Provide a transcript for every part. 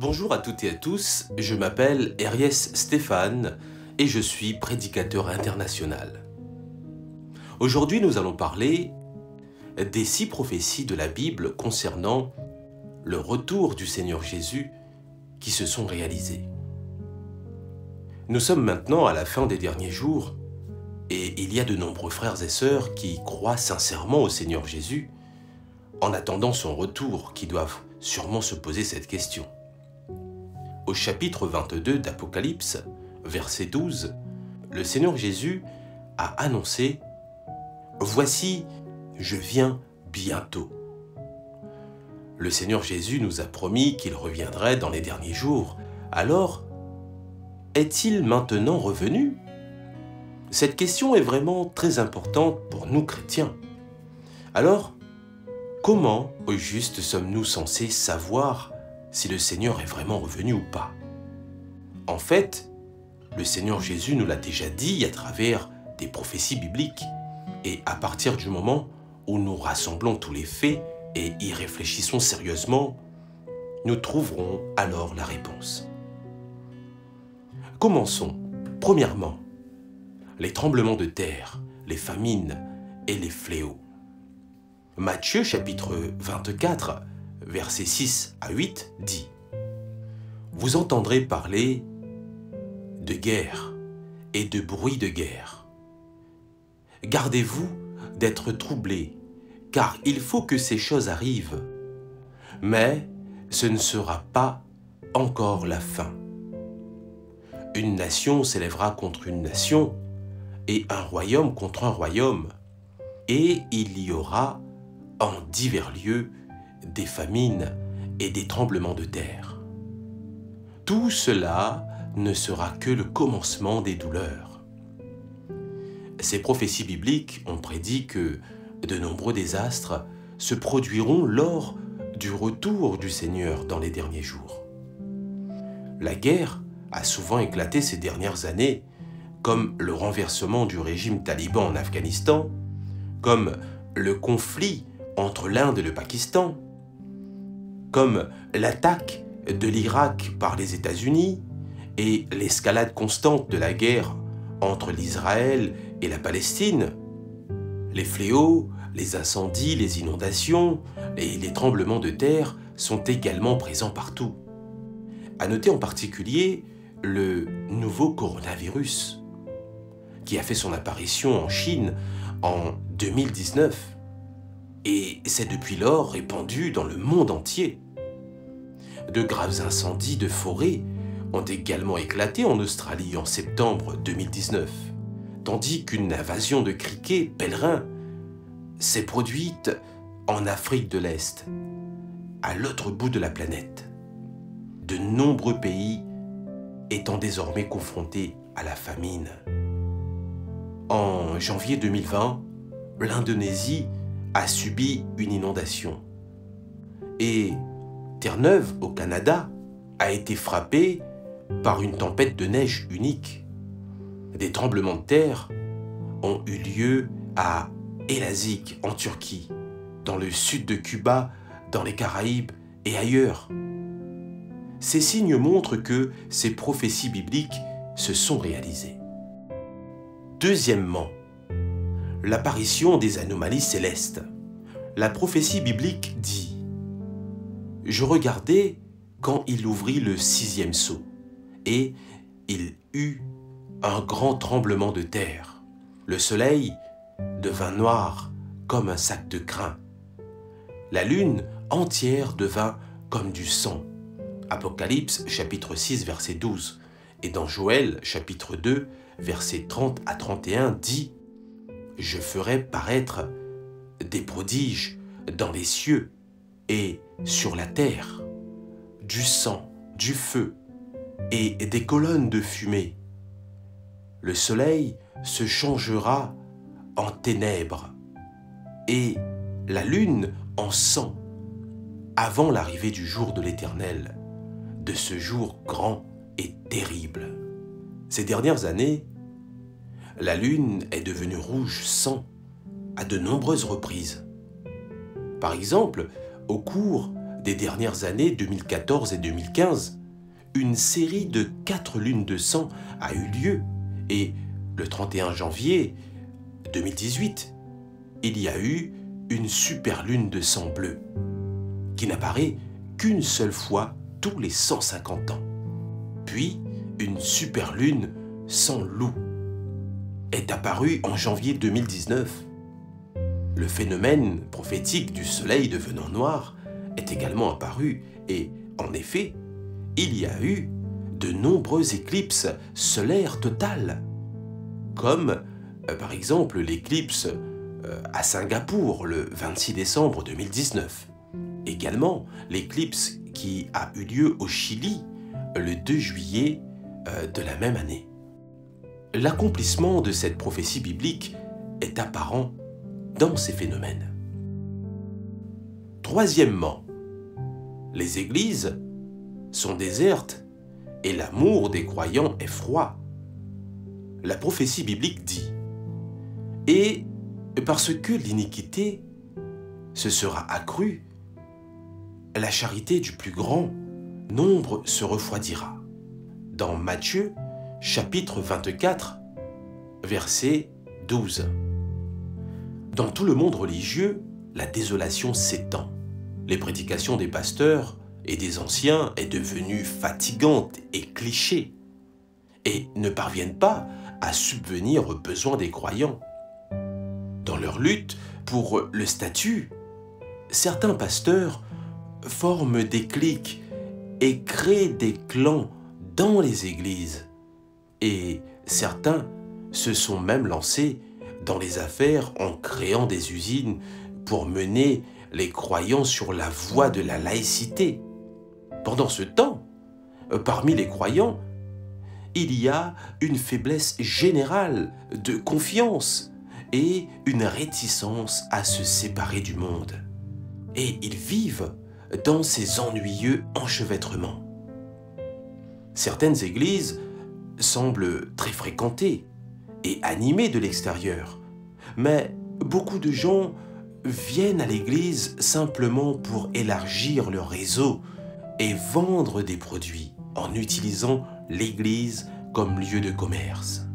Bonjour à toutes et à tous, je m'appelle Herriès Stéphane et je suis prédicateur international. Aujourd'hui, nous allons parler des 6 prophéties de la Bible concernant le retour du Seigneur Jésus qui se sont réalisées. Nous sommes maintenant à la fin des derniers jours et il y a de nombreux frères et sœurs qui croient sincèrement au Seigneur Jésus en attendant son retour, qui doivent sûrement se poser cette question. Au chapitre 22 d'Apocalypse, verset 12, le Seigneur Jésus a annoncé « Voici, je viens bientôt ». Le Seigneur Jésus nous a promis qu'il reviendrait dans les derniers jours. Alors, est-il maintenant revenu? Cette question est vraiment très importante pour nous chrétiens. Alors, comment, au juste, sommes-nous censés savoir si le Seigneur est vraiment revenu ou pas? En fait, le Seigneur Jésus nous l'a déjà dit à travers des prophéties bibliques. Et à partir du moment où nous rassemblons tous les faits et y réfléchissons sérieusement, nous trouverons alors la réponse. Commençons. Premièrement, les tremblements de terre, les famines et les fléaux. Matthieu chapitre 24, versets 6 à 8 dit « Vous entendrez parler de guerre et de bruit de guerre. Gardez-vous d'être troublés, car il faut que ces choses arrivent, mais ce ne sera pas encore la fin. Une nation s'élèvera contre une nation, et un royaume contre un royaume, et il y aura en divers lieux des famines et des tremblements de terre. Tout cela ne sera que le commencement des douleurs. » Ces prophéties bibliques ont prédit que de nombreux désastres se produiront lors du retour du Seigneur dans les derniers jours. La guerre a souvent éclaté ces dernières années, comme le renversement du régime taliban en Afghanistan, comme le conflit entre l'Inde et le Pakistan, comme l'attaque de l'Irak par les États-Unis et l'escalade constante de la guerre entre l'Israël et la Palestine, les fléaux, les incendies, les inondations et les tremblements de terre sont également présents partout. À noter en particulier le nouveau coronavirus, qui a fait son apparition en Chine en 2019 et s'est depuis lors répandu dans le monde entier. De graves incendies de forêt ont également éclaté en Australie en septembre 2019, tandis qu'une invasion de criquets pèlerins s'est produite en Afrique de l'Est, à l'autre bout de la planète. De nombreux pays étant désormais confrontés à la famine. En janvier 2020, l'Indonésie a subi une inondation. Et Terre-Neuve, au Canada, a été frappée par une tempête de neige unique. Des tremblements de terre ont eu lieu à Elazığ, en Turquie, dans le sud de Cuba, dans les Caraïbes et ailleurs. Ces signes montrent que ces prophéties bibliques se sont réalisées. Deuxièmement, l'apparition des anomalies célestes. La prophétie biblique dit « Je regardai quand il ouvrit le 6e sceau, et il eut un grand tremblement de terre. Le soleil devint noir comme un sac de crin. La lune entière devint comme du sang. » Apocalypse chapitre 6 verset 12 et dans Joël chapitre 2 versets 30 à 31 dit « Je ferai paraître des prodiges dans les cieux et sur la terre, du sang, du feu et des colonnes de fumée. Le soleil se changera en ténèbres et la lune en sang avant l'arrivée du jour de l'Éternel, de ce jour grand et terrible. » Ces dernières années, la lune est devenue rouge sang à de nombreuses reprises. Par exemple, au cours des dernières années 2014 et 2015, une série de 4 lunes de sang a eu lieu et le 31 janvier 2018, il y a eu une super lune de sang bleu qui n'apparaît qu'une seule fois tous les 150 ans. Puis, une super lune sans loup est apparue en janvier 2019. Le phénomène prophétique du soleil devenant noir est également apparu et, en effet, il y a eu de nombreuses éclipses solaires totales, comme par exemple l'éclipse à Singapour le 26 décembre 2019. Également l'éclipse qui a eu lieu au Chili le 2 juillet de la même année. L'accomplissement de cette prophétie biblique est apparent dans ces phénomènes. Troisièmement, les églises sont désertes et l'amour des croyants est froid. La prophétie biblique dit « Et parce que l'iniquité se sera accrue, la charité du plus grand nombre se refroidira. » Dans Matthieu, chapitre 24, verset 12. Dans tout le monde religieux, la désolation s'étend. Les prédications des pasteurs et des anciens est devenue fatigante et cliché et ne parviennent pas à subvenir aux besoins des croyants. Dans leur lutte pour le statut, certains pasteurs forment des cliques et créent des clans dans les églises. Et certains se sont même lancés dans les affaires en créant des usines pour mener les croyants sur la voie de la laïcité. Pendant ce temps, parmi les croyants, il y a une faiblesse générale de confiance et une réticence à se séparer du monde. Et ils vivent dans ces ennuyeux enchevêtrements. Certaines églises semblent très fréquentées et animées de l'extérieur, mais beaucoup de gens viennent à l'église simplement pour élargir leur réseau et vendre des produits en utilisant l'église comme lieu de commerce.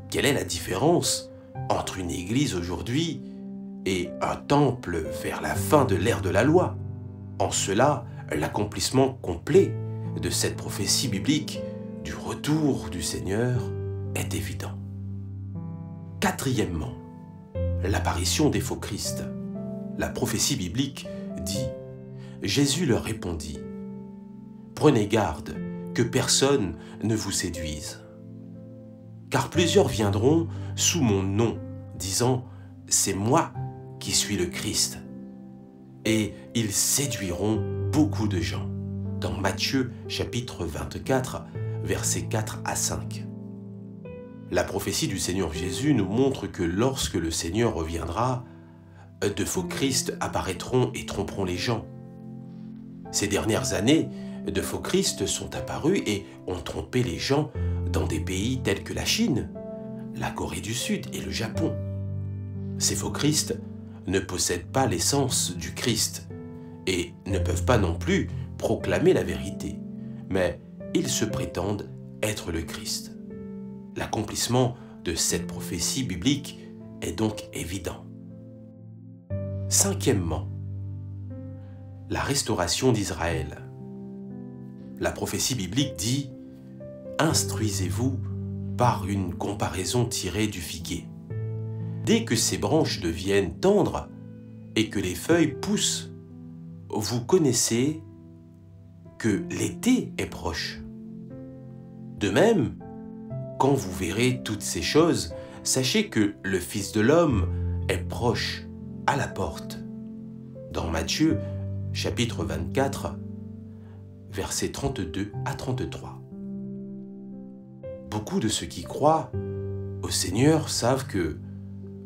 Quelle est la différence entre une église aujourd'hui et un temple vers la fin de l'ère de la loi? En cela, l'accomplissement complet de cette prophétie biblique du retour du Seigneur est évident. Quatrièmement, l'apparition des faux Christ. La prophétie biblique dit « Jésus leur répondit, prenez garde que personne ne vous séduise. Car plusieurs viendront sous mon nom, disant « C'est moi qui suis le Christ ». Et ils séduiront beaucoup de gens. Dans Matthieu chapitre 24, versets 4 à 5. La prophétie du Seigneur Jésus nous montre que lorsque le Seigneur reviendra, de faux Christ apparaîtront et tromperont les gens. Ces dernières années, de faux Christ sont apparus et ont trompé les gens dans des pays tels que la Chine, la Corée du Sud et le Japon. Ces faux Christ ne possèdent pas l'essence du Christ et ne peuvent pas non plus proclamer la vérité, mais ils se prétendent être le Christ. L'accomplissement de cette prophétie biblique est donc évident. Cinquièmement, la restauration d'Israël. La prophétie biblique dit « Instruisez-vous par une comparaison tirée du figuier. Dès que ses branches deviennent tendres et que les feuilles poussent, vous connaissez que l'été est proche. De même, quand vous verrez toutes ces choses, sachez que le Fils de l'homme est proche, à la porte. » Dans Matthieu, chapitre 24, versets 32 à 33. Beaucoup de ceux qui croient au Seigneur savent que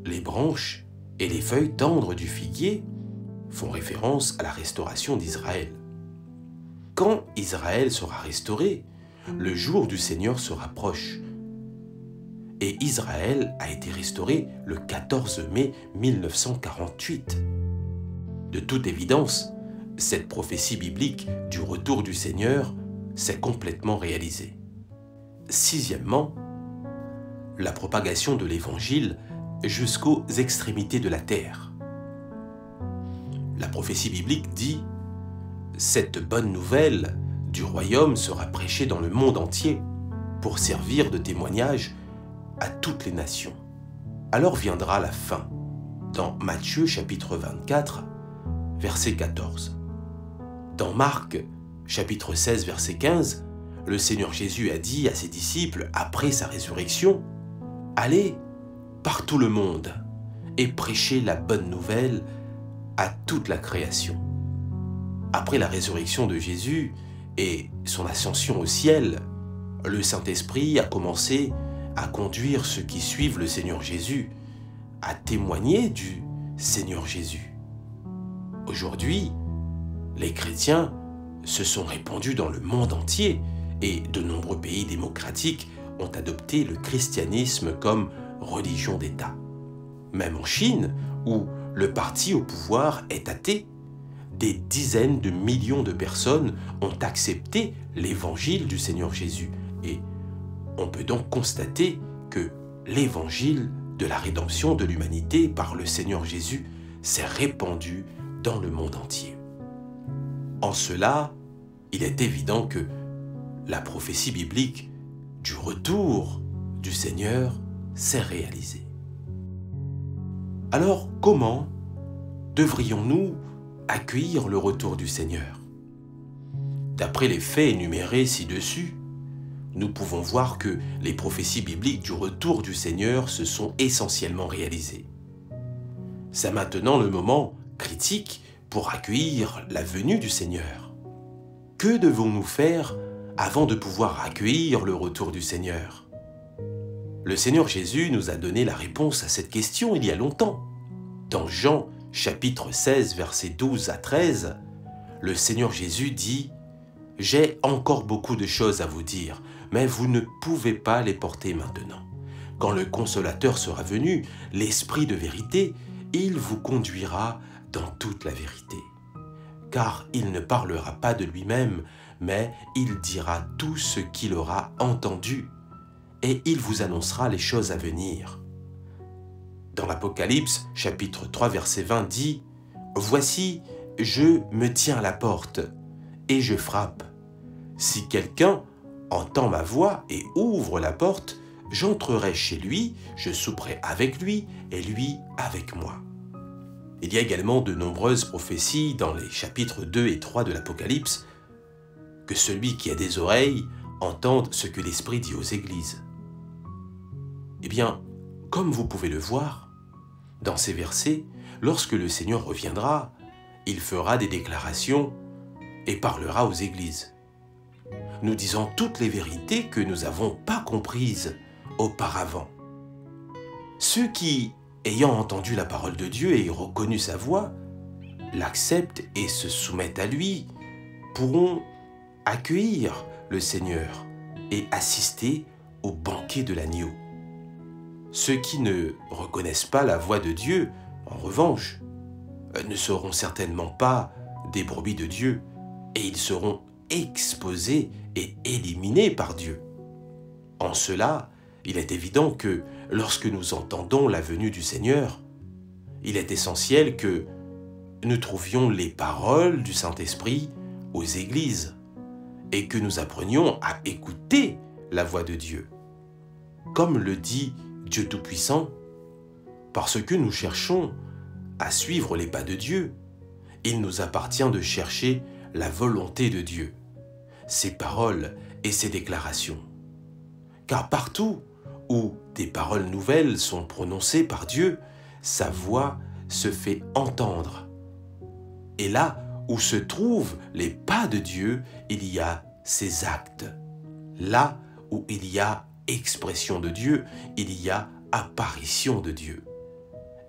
les branches et les feuilles tendres du figuier font référence à la restauration d'Israël. Quand Israël sera restauré, le jour du Seigneur sera proche. Et Israël a été restauré le 14 mai 1948. De toute évidence, cette prophétie biblique du retour du Seigneur s'est complètement réalisée. Sixièmement, la propagation de l'Évangile jusqu'aux extrémités de la terre. La prophétie biblique dit « Cette bonne nouvelle du royaume sera prêchée dans le monde entier pour servir de témoignage à toutes les nations. Alors viendra la fin. » Dans Matthieu chapitre 24, verset 14. Dans Marc chapitre 16, verset 15, le Seigneur Jésus a dit à ses disciples après sa résurrection « Allez par tout le monde et prêchez la bonne nouvelle à toute la création. » Après la résurrection de Jésus et son ascension au ciel, le Saint-Esprit a commencé à conduire ceux qui suivent le Seigneur Jésus à témoigner du Seigneur Jésus. Aujourd'hui, les chrétiens se sont répandus dans le monde entier et de nombreux pays démocratiques ont adopté le christianisme comme religion d'État. Même en Chine, où le parti au pouvoir est athée, des dizaines de millions de personnes ont accepté l'évangile du Seigneur Jésus. Et on peut donc constater que l'évangile de la rédemption de l'humanité par le Seigneur Jésus s'est répandu dans le monde entier. En cela, il est évident que la prophétie biblique du retour du Seigneur s'est réalisée. Alors, comment devrions-nous accueillir le retour du Seigneur? D'après les faits énumérés ci-dessus, nous pouvons voir que les prophéties bibliques du retour du Seigneur se sont essentiellement réalisées. C'est maintenant le moment critique pour accueillir la venue du Seigneur. Que devons-nous faire avant de pouvoir accueillir le retour du Seigneur? Le Seigneur Jésus nous a donné la réponse à cette question il y a longtemps. Dans Jean chapitre 16, versets 12 à 13, le Seigneur Jésus dit « J'ai encore beaucoup de choses à vous dire, mais vous ne pouvez pas les porter maintenant. Quand le Consolateur sera venu, l'Esprit de vérité, il vous conduira dans toute la vérité. Car il ne parlera pas de lui-même, mais il dira tout ce qu'il aura entendu, et il vous annoncera les choses à venir. » Dans l'Apocalypse, chapitre 3, verset 20 dit « Voici, je me tiens à la porte, et je frappe. Si quelqu'un entend ma voix et ouvre la porte, j'entrerai chez lui, je souperai avec lui, et lui avec moi. » Il y a également de nombreuses prophéties dans les chapitres 2 et 3 de l'Apocalypse que celui qui a des oreilles entende ce que l'Esprit dit aux églises. Eh bien, comme vous pouvez le voir, dans ces versets, lorsque le Seigneur reviendra, il fera des déclarations et parlera aux églises, nous disant toutes les vérités que nous n'avons pas comprises auparavant. Ceux qui, ayant entendu la parole de Dieu et reconnu sa voix, l'acceptent et se soumettent à lui, pourront accueillir le Seigneur et assister au banquet de l'agneau. Ceux qui ne reconnaissent pas la voix de Dieu, en revanche, ne seront certainement pas des brebis de Dieu et ils seront exposés et éliminés par Dieu. En cela, il est évident que lorsque nous entendons la venue du Seigneur, il est essentiel que nous trouvions les paroles du Saint-Esprit aux églises et que nous apprenions à écouter la voix de Dieu. Comme le dit Dieu Tout-Puissant, parce que nous cherchons à suivre les pas de Dieu, il nous appartient de chercher la volonté de Dieu, ses paroles et ses déclarations. Car partout où des paroles nouvelles sont prononcées par Dieu, sa voix se fait entendre. Et là où se trouvent les pas de Dieu, il y a ses actes. Là où il y a expression de Dieu, il y a apparition de Dieu.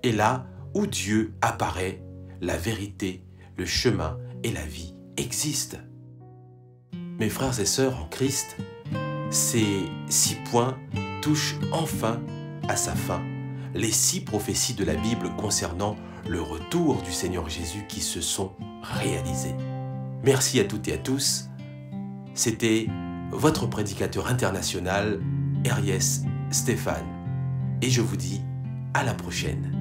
Et là où Dieu apparaît, la vérité, le chemin et la vie existent. Mes frères et sœurs en Christ, ces 6 points touchent enfin à sa fin les 6 prophéties de la Bible concernant le retour du Seigneur Jésus qui se sont réalisés. Merci à toutes et à tous. C'était votre prédicateur international, Aries Stéphane. Et je vous dis à la prochaine.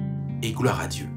Et gloire à Dieu.